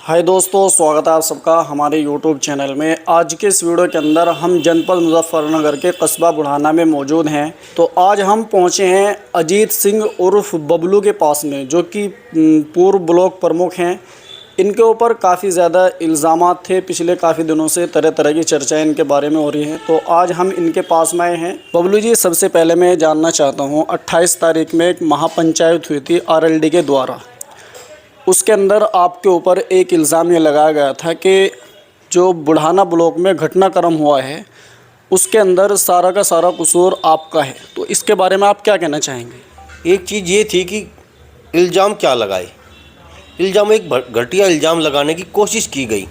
हाय दोस्तों, स्वागत है आप सबका हमारे यूट्यूब चैनल में। आज के इस वीडियो के अंदर हम जनपद मुजफ्फरनगर के कस्बा बुढ़ाना में मौजूद हैं। तो आज हम पहुंचे हैं अजीत सिंह उर्फ बबलू के पास में, जो कि पूर्व ब्लॉक प्रमुख हैं। इनके ऊपर काफ़ी ज़्यादा इल्ज़ामात थे। पिछले काफ़ी दिनों से तरह तरह की चर्चाएं इनके बारे में हो रही हैं। तो आज हम इनके पास में आए हैं। बबलू जी, सबसे पहले मैं जानना चाहता हूँ, 28 तारीख में एक महापंचायत हुई थी RLD के द्वारा। उसके अंदर आपके ऊपर एक इल्ज़ाम ये लगाया गया था कि जो बुढ़ाना ब्लॉक में घटनाक्रम हुआ है उसके अंदर सारा का सारा कसूर आपका है। तो इसके बारे में आप क्या कहना चाहेंगे? एक चीज़ ये थी कि इल्ज़ाम क्या लगाए। इल्ज़ाम एक घटिया इल्ज़ाम लगाने की कोशिश की गई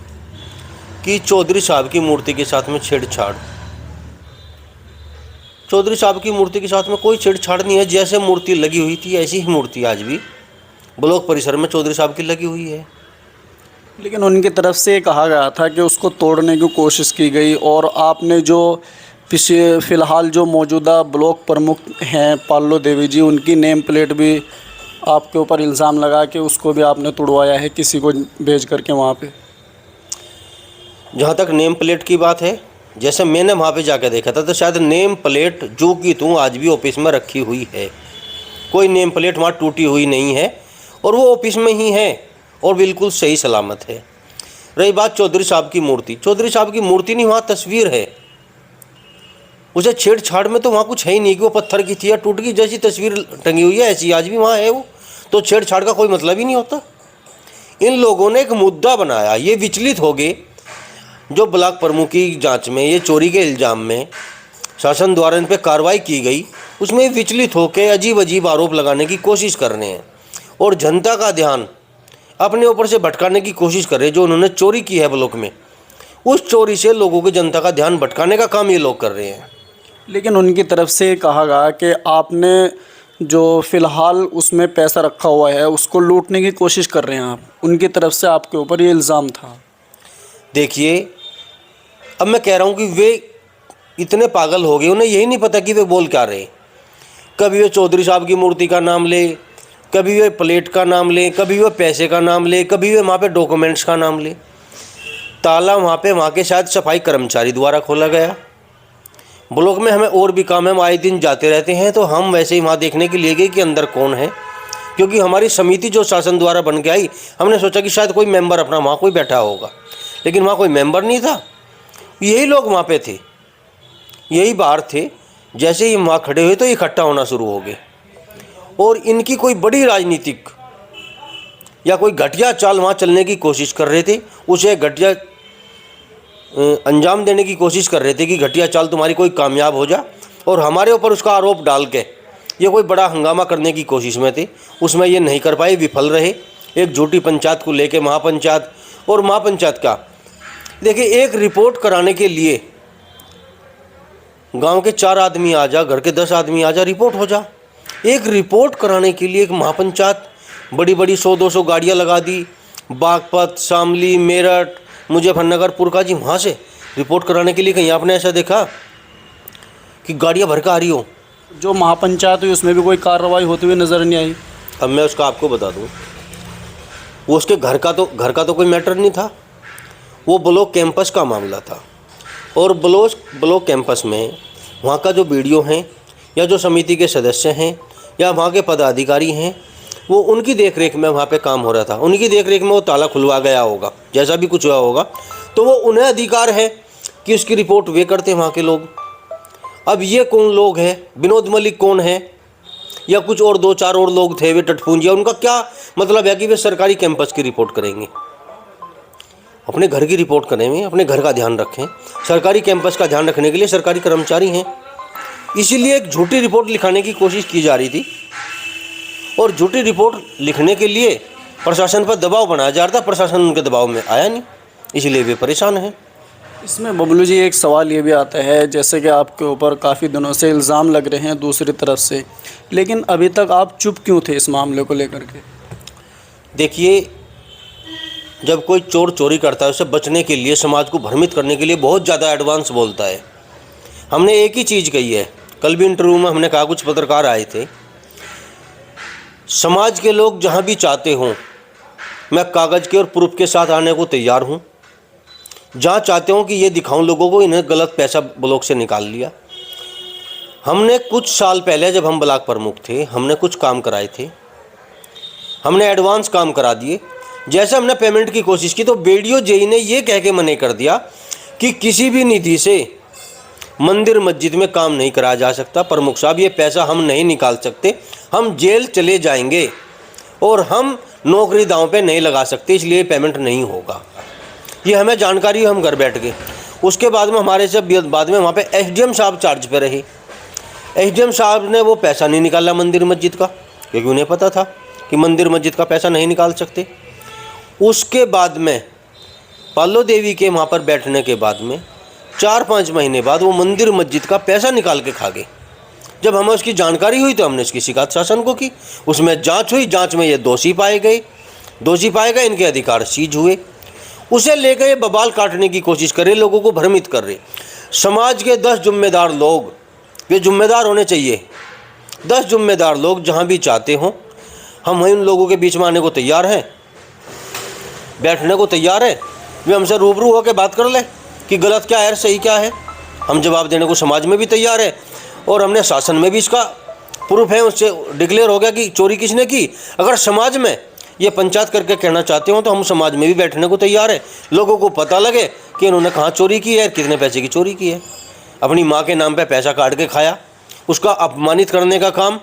कि चौधरी साहब की मूर्ति के साथ में छेड़छाड़। चौधरी साहब की मूर्ति के साथ में कोई छेड़छाड़ नहीं है। जैसे मूर्ति लगी हुई थी ऐसी ही मूर्ति आज भी ब्लॉक परिसर में चौधरी साहब की लगी हुई है। लेकिन उनकी तरफ से कहा गया था कि उसको तोड़ने की कोशिश की गई, और आपने जो फ़िलहाल जो मौजूदा ब्लॉक प्रमुख हैं पाल्लो देवी जी, उनकी नेम प्लेट भी आपके ऊपर इल्ज़ाम लगा कि उसको भी आपने तुड़वाया है किसी को भेज करके वहाँ पे। जहाँ तक नेम प्लेट की बात है, जैसे मैंने वहाँ पे जाकर देखा था तो शायद नेम प्लेट जो कि तू आज भी ऑफिस में रखी हुई है। कोई नेम प्लेट वहाँ टूटी हुई नहीं है और वो ऑफिस में ही है और बिल्कुल सही सलामत है। रही बात चौधरी साहब की मूर्ति, चौधरी साहब की मूर्ति नहीं, वहाँ तस्वीर है। उसे छेड़छाड़ में तो वहाँ कुछ है ही नहीं कि वो पत्थर की थी या टूट गई। जैसी तस्वीर टंगी हुई है ऐसी आज भी वहाँ है वो, तो छेड़छाड़ का कोई मतलब ही नहीं होता। इन लोगों ने एक मुद्दा बनाया, ये विचलित हो गए। जो ब्लॉक प्रमुख की जाँच में ये चोरी के इल्ज़ाम में शासन द्वारा इन पर कार्रवाई की गई, उसमें विचलित होकर अजीब अजीब आरोप लगाने की कोशिश कर रहे हैं और जनता का ध्यान अपने ऊपर से भटकाने की कोशिश कर रहे हैं। जो उन्होंने चोरी की है ब्लॉक में, उस चोरी से लोगों के जनता का ध्यान भटकाने का काम ये लोग कर रहे हैं। लेकिन उनकी तरफ से कहा गया कि आपने जो फ़िलहाल उसमें पैसा रखा हुआ है उसको लूटने की कोशिश कर रहे हैं आप। उनकी तरफ से आपके ऊपर ये इल्ज़ाम था। देखिए, अब मैं कह रहा हूँ कि वे इतने पागल हो गए, उन्हें यही नहीं पता कि वे बोल क्या रहे। कभी वे चौधरी साहब की मूर्ति का नाम ले, कभी वे प्लेट का नाम ले, कभी वे पैसे का नाम ले, कभी वे वहाँ पे डॉक्यूमेंट्स का नाम ले। ताला वहाँ के शायद सफाई कर्मचारी द्वारा खोला गया। ब्लॉक में हमें और भी काम है, हम आए दिन जाते रहते हैं, तो हम वैसे ही वहाँ देखने के लिए गए कि अंदर कौन है। क्योंकि हमारी समिति जो शासन द्वारा बन के आई, हमने सोचा कि शायद कोई मेंबर अपना वहाँ कोई बैठा होगा, लेकिन वहाँ कोई मेंबर नहीं था। यही लोग वहाँ पे थे, यही बाहर थे। जैसे ही वहाँ खड़े हुए तो इकट्ठा होना शुरू हो गए और इनकी कोई बड़ी राजनीतिक या कोई घटिया चाल वहाँ चलने की कोशिश कर रहे थे। उसे घटिया अंजाम देने की कोशिश कर रहे थे कि घटिया चाल तुम्हारी कोई कामयाब हो जा, और हमारे ऊपर उसका आरोप डाल के ये कोई बड़ा हंगामा करने की कोशिश में थे। उसमें ये नहीं कर पाए, विफल रहे। एक झूठी पंचायत को लेके महापंचायत, और महापंचायत का देखिए, एक रिपोर्ट कराने के लिए गांव के 4 आदमी आ जा, घर के 10 आदमी आ जा, रिपोर्ट हो जा। एक रिपोर्ट कराने के लिए एक महापंचायत बड़ी बड़ी 100-200 गाड़ियाँ लगा दी। बागपत, शामली, मेरठ, मुजफ्फरनगर, पुरका जी, वहाँ से रिपोर्ट कराने के लिए कहीं आपने ऐसा देखा कि गाड़ियाँ भर कर आ रही हो? जो महापंचायत हुई उसमें भी कोई कार्रवाई होती हुई नज़र नहीं आई। अब मैं उसका आपको बता दूँ, वो उसके घर का तो कोई मैटर नहीं था, वो ब्लॉक कैंपस का मामला था। और ब्लॉक कैंपस में वहाँ का जो वीडियो हैं या जो समिति के सदस्य हैं या वहाँ के पदाधिकारी हैं, वो उनकी देखरेख में वहाँ पे काम हो रहा था। उनकी देखरेख में वो ताला खुलवा गया होगा, जैसा भी कुछ हुआ होगा, तो वो उन्हें अधिकार है कि उसकी रिपोर्ट वे करते हैं वहाँ के लोग। अब ये कौन लोग हैं? विनोद मलिक कौन है, या कुछ और 2-4 और लोग थे, वे टटपूंजिया, उनका क्या मतलब है कि वे सरकारी कैंपस की रिपोर्ट करेंगे? अपने घर की रिपोर्ट करेंगे, अपने घर का ध्यान रखें। सरकारी कैंपस का ध्यान रखने के लिए सरकारी कर्मचारी हैं। इसीलिए एक झूठी रिपोर्ट लिखाने की कोशिश की जा रही थी, और झूठी रिपोर्ट लिखने के लिए प्रशासन पर दबाव बनाया जा रहा था। प्रशासन उनके दबाव में आया नहीं, इसलिए वे परेशान हैं। इसमें बबलू जी एक सवाल ये भी आता है, जैसे कि आपके ऊपर काफ़ी दिनों से इल्ज़ाम लग रहे हैं दूसरी तरफ से, लेकिन अभी तक आप चुप क्यों थे इस मामले को लेकर के? देखिए, जब कोई चोर चोरी करता है, उसे बचने के लिए, समाज को भ्रमित करने के लिए बहुत ज़्यादा एडवांस बोलता है। हमने एक ही चीज़ कही है, कल भी इंटरव्यू में हमने कहा, कुछ पत्रकार आए थे, समाज के लोग जहाँ भी चाहते हों मैं कागज़ के और प्रूफ के साथ आने को तैयार हूँ। जहाँ चाहते हो कि ये दिखाऊं लोगों को इन्हें गलत पैसा ब्लॉक से निकाल लिया। हमने कुछ साल पहले जब हम ब्लॉक प्रमुख थे, हमने कुछ काम कराए थे, हमने एडवांस काम करा दिए। जैसे हमने पेमेंट की कोशिश की तो बीडीओ जेई ने ये कह के मना कर दिया कि किसी भी निधि से मंदिर मस्जिद में काम नहीं कराया जा सकता। प्रमुख साहब, ये पैसा हम नहीं निकाल सकते, हम जेल चले जाएंगे और हम नौकरी दांव पे नहीं लगा सकते, इसलिए पेमेंट नहीं होगा। ये हमें जानकारी, हम घर बैठ गए। उसके बाद में हमारे से बाद में वहाँ पे एसडीएम साहब चार्ज पे रहे। एसडीएम साहब ने वो पैसा नहीं निकाला मंदिर मस्जिद का, क्योंकि उन्हें पता था कि मंदिर मस्जिद का पैसा नहीं निकाल सकते। उसके बाद में पालो देवी के वहाँ पर बैठने के बाद में 4-5 महीने बाद वो मंदिर मस्जिद का पैसा निकाल के खा गए। जब हमें उसकी जानकारी हुई तो हमने इसकी शिकायत शासन को की। उसमें जांच हुई, जांच में ये दोषी पाए गए, इनके अधिकार सीज हुए। उसे लेकर ये बवाल काटने की कोशिश कर रहे, लोगों को भ्रमित कर रहे। समाज के 10 जिम्मेदार लोग, ये जिम्मेदार होने चाहिए, 10 जिम्मेदार लोग जहाँ भी चाहते हों, हम इन लोगों के बीच में आने को तैयार हैं, बैठने को तैयार है। वे हमसे रूबरू होकर बात कर ले कि गलत क्या है, सही क्या है। हम जवाब देने को समाज में भी तैयार है और हमने शासन में भी इसका प्रूफ है, उससे डिक्लेयर हो गया कि चोरी किसने की। अगर समाज में ये पंचायत करके कहना चाहते हो तो हम समाज में भी बैठने को तैयार है। लोगों को पता लगे कि इन्होंने कहाँ चोरी की है, कितने पैसे की चोरी की है। अपनी माँ के नाम पे पैसा काट के खाया, उसका अपमानित करने का काम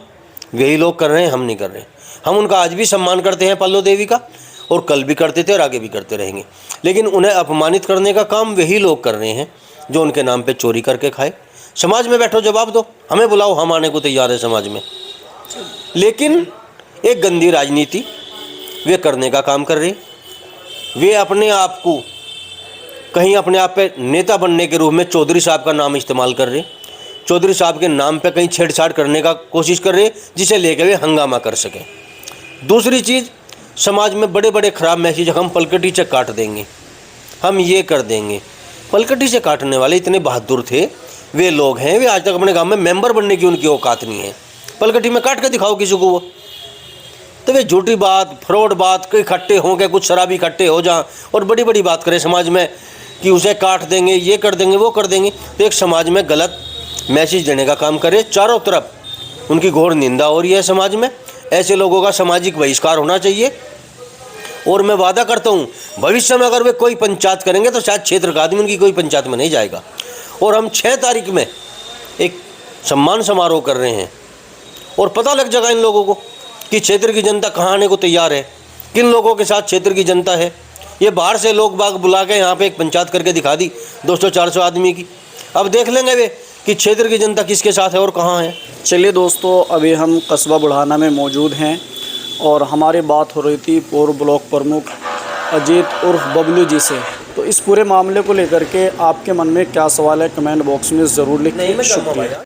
वही लोग कर रहे हैं, हम नहीं कर रहे। हम उनका आज भी सम्मान करते हैं पल्लो देवी का, और कल भी करते थे और आगे भी करते रहेंगे। लेकिन उन्हें अपमानित करने का काम वही लोग कर रहे हैं जो उनके नाम पे चोरी करके खाए। समाज में बैठो, जवाब दो, हमें बुलाओ, हम आने को तैयार है समाज में। लेकिन एक गंदी राजनीति वे करने का काम कर रहे। वे अपने आप को कहीं अपने आप पे नेता बनने के रूप में चौधरी साहब का नाम इस्तेमाल कर रहे, चौधरी साहब के नाम पे कहीं छेड़छाड़ करने का कोशिश कर रहे, जिसे लेकर वे हंगामा कर सकें। दूसरी चीज़, समाज में बड़े बड़े ख़राब मैसेज हम पलकटी से काट देंगे, हम ये कर देंगे। पलकटी से काटने वाले इतने बहादुर थे वे लोग हैं, वे आज तक अपने गांव में मेंबर बनने की उनकी औकात नहीं है। पलकटी में काट के दिखाओ किसी को वो, तो वे झूठी बात, फ्रॉड बात, कई इकट्ठे होंगे, कुछ शराबी इकट्ठे हो जाएं और बड़ी बड़ी बात करें समाज में कि उसे काट देंगे, ये कर देंगे, वो कर देंगे, तो एक समाज में गलत मैसेज देने का काम करे। चारों तरफ उनकी घोर निंदा हो रही है समाज में। ऐसे लोगों का सामाजिक बहिष्कार होना चाहिए। और मैं वादा करता हूँ भविष्य में अगर वे कोई पंचायत करेंगे तो शायद क्षेत्र का आदमी उनकी कोई पंचायत में नहीं जाएगा। और हम 6 तारीख में एक सम्मान समारोह कर रहे हैं और पता लग जाएगा इन लोगों को कि क्षेत्र की जनता कहाँ आने को तैयार है, किन लोगों के साथ क्षेत्र की जनता है। ये बाहर से लोग बाग बुला के यहाँ पे एक पंचायत करके दिखा दी 200-400 आदमी की। अब देख लेंगे वे कि क्षेत्र की जनता किसके साथ है और कहाँ है। चलिए दोस्तों, अभी हम कस्बा बुढ़ाना में मौजूद हैं और हमारी बात हो रही थी पूर्व ब्लॉक प्रमुख अजीत उर्फ बबलू जी से। तो इस पूरे मामले को लेकर के आपके मन में क्या सवाल है, कमेंट बॉक्स में ज़रूर लिखें। शुक्रिया।